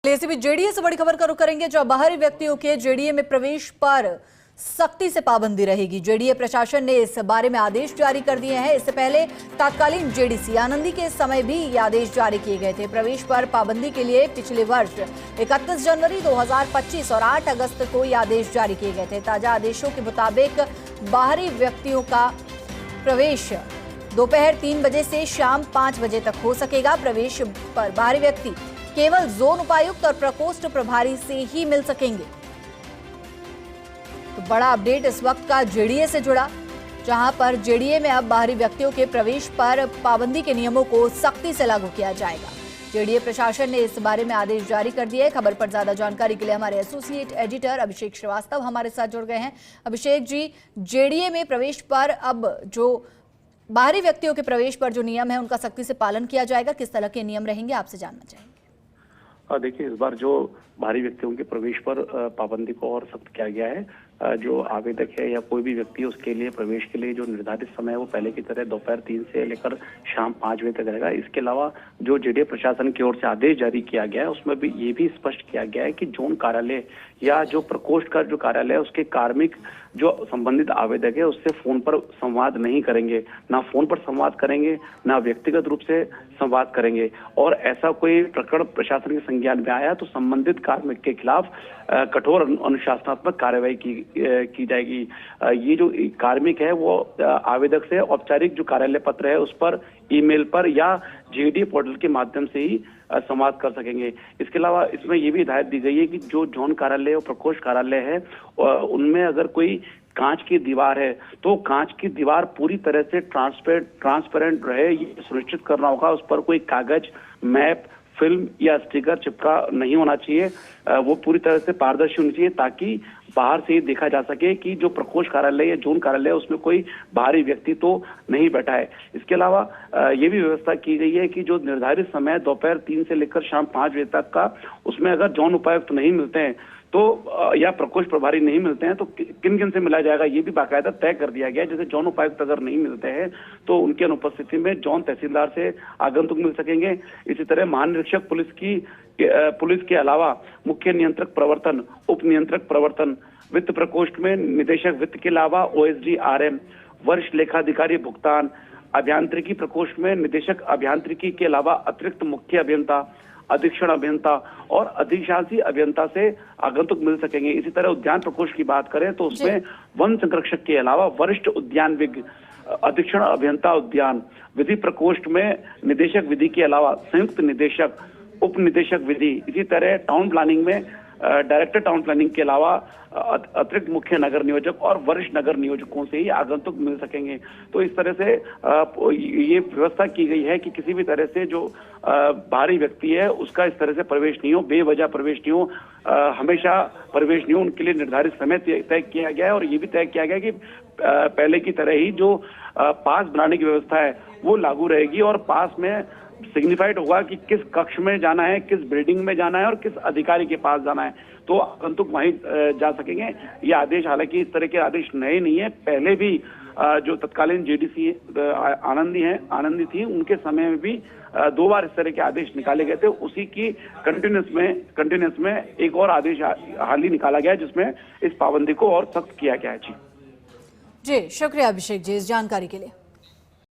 ACB JDA से बड़ी खबर का रुख करेंगे, जहां बाहरी व्यक्तियों के जेडीए में प्रवेश पर सख्ती से पाबंदी रहेगी। जेडीए प्रशासन ने इस बारे में आदेश जारी कर दिए हैं। इससे पहले तत्कालीन जेडीसी आनंदी के समय भी ये आदेश जारी किए गए थे। प्रवेश पर पाबंदी के लिए पिछले वर्ष 31 जनवरी 2025 और 8 अगस्त को ये आदेश जारी किए गए थे। ताजा आदेशों के मुताबिक बाहरी व्यक्तियों का प्रवेश दोपहर 3 बजे से शाम 5 बजे तक हो सकेगा। प्रवेश पर बाहरी व्यक्ति केवल जोन उपायुक्त और प्रकोष्ठ प्रभारी से ही मिल सकेंगे। तो बड़ा अपडेट इस वक्त का जेडीए से जुड़ा, जहां पर जेडीए में अब बाहरी व्यक्तियों के प्रवेश पर पाबंदी के नियमों को सख्ती से लागू किया जाएगा। जेडीए प्रशासन ने इस बारे में आदेश जारी कर दिए। खबर पर ज्यादा जानकारी के लिए हमारे एसोसिएट एडिटर अभिषेक श्रीवास्तव हमारे साथ जुड़ गए हैं। अभिषेक जी, जेडीए में प्रवेश पर अब जो बाहरी व्यक्तियों के प्रवेश पर जो नियम है उनका सख्ती से पालन किया जाएगा। किस तरह के नियम रहेंगे, आपसे जानना चाहेंगे। देखिए, इस बार जो बाहरी व्यक्तियों के प्रवेश पर पाबंदी को और सख्त किया गया है। जो आवेदक है या कोई भी व्यक्ति है उसके लिए प्रवेश के लिए जो निर्धारित समय है वो पहले की तरह दोपहर 3 से लेकर शाम 5 बजे तक रहेगा। इसके अलावा जो जेडीए प्रशासन की ओर से आदेश जारी किया गया है उसमें भी ये भी स्पष्ट किया गया है कि जोन कार्यालय या जो प्रकोष्ठ का जो कार्यालय है उसके कार्मिक जो संबंधित आवेदक है उससे फोन पर संवाद नहीं करेंगे, ना फोन पर संवाद करेंगे, ना व्यक्तिगत रूप से संवाद करेंगे। और ऐसा कोई प्रकरण प्रशासन के संज्ञान में आया तो संबंधित कार्मिक के खिलाफ कठोर अनुशासनात्मक कार्रवाई की जाएगी। ये जो कार्मिक है वो आवेदक से औपचारिक जो कार्यालय पत्र है उस पर, ईमेल पर या जेडीए पोर्टल के माध्यम से ही संवाद कर सकेंगे। इसके अलावा इसमें ये भी हिदायत दी गई है कि जो जोन कार्यालय और प्रकोष्ठ कार्यालय है उनमें अगर कोई कांच की दीवार है तो कांच की दीवार पूरी तरह से ट्रांसपेरेंट रहे, ये सुनिश्चित करना होगा। उस पर कोई कागज, मैप, फिल्म या स्टिकर चिपका नहीं होना चाहिए। वो पूरी तरह से पारदर्शी होनी चाहिए ताकि बाहर से ही देखा जा सके कि जो प्रकोष्ठ कार्यालय या जोन कार्यालय है उसमें कोई बाहरी व्यक्ति तो नहीं बैठा है। इसके अलावा ये भी व्यवस्था की गई है कि जो निर्धारित समय दोपहर 3 से लेकर शाम 5 बजे तक का, उसमें अगर जोन उपायुक्त नहीं मिलते हैं तो या प्रकोष्ठ प्रभारी नहीं मिलते हैं तो किन किन से मिला जाएगा ये भी बाकायदा तय कर दिया गया है। जैसे जोन उपायुक्त अगर नहीं मिलते हैं तो उनकी अनुपस्थिति में जोन तहसीलदार से आगंतुक मिल सकेंगे। इसी तरह महानिरीक्षक पुलिस के अलावा मुख्य नियंत्रक प्रवर्तन, उप नियंत्रक प्रवर्तन, वित्त प्रकोष्ठ में निदेशक वित्त के अलावा ओएसडी आरएम, वरिष्ठ लेखाधिकारी भुगतान, अभियांत्रिकी प्रकोष्ठ में निदेशक अभियांत्रिकी के अलावा अतिरिक्त मुख्य अभियंता, अधीक्षण अभियंता और अधिशासी अभियंता से आगंतुक मिल सकेंगे। इसी तरह उद्यान प्रकोष्ठ की बात करें तो उसमें वन संरक्षक के अलावा वरिष्ठ उद्यान विज्ञ, अधीक्षण अभियंता उद्यान, विधि प्रकोष्ठ में निदेशक विधि के अलावा संयुक्त निदेशक, उप निदेशक विधि, इसी तरह टाउन प्लानिंग में डायरेक्टर टाउन प्लानिंग के अलावा अतिरिक्त मुख्य नगर नियोजक और वरिष्ठ नगर नियोजकों से ही आगंतुक मिल सकेंगे। तो इस तरह से ये व्यवस्था की गई है कि किसी भी तरह से जो बाहरी व्यक्ति है उसका इस तरह से प्रवेश नहीं हो, बेवजह प्रवेश नहीं हो, हमेशा प्रवेश नहीं हो। उनके लिए निर्धारित समय तय किया गया है और ये भी तय किया गया कि पहले की तरह ही जो पास बनाने की व्यवस्था है वो लागू रहेगी और पास में सिग्निफाइड होगा कि किस कक्ष में जाना है, किस बिल्डिंग में जाना है और किस अधिकारी के पास जाना है, तो आगंतुक वहीं जा सकेंगे। ये आदेश, हालांकि इस तरह के आदेश नए नहीं है, पहले भी जो तत्कालीन जेडीसी आनंदी थी उनके समय में भी 2 बार इस तरह के आदेश निकाले गए थे। उसी की कंटिन्यूस में एक और आदेश हाल ही निकाला गया जिसमें इस पाबंदी को और सख्त किया गया है। जी, शुक्रिया अभिषेक जी इस जानकारी के लिए।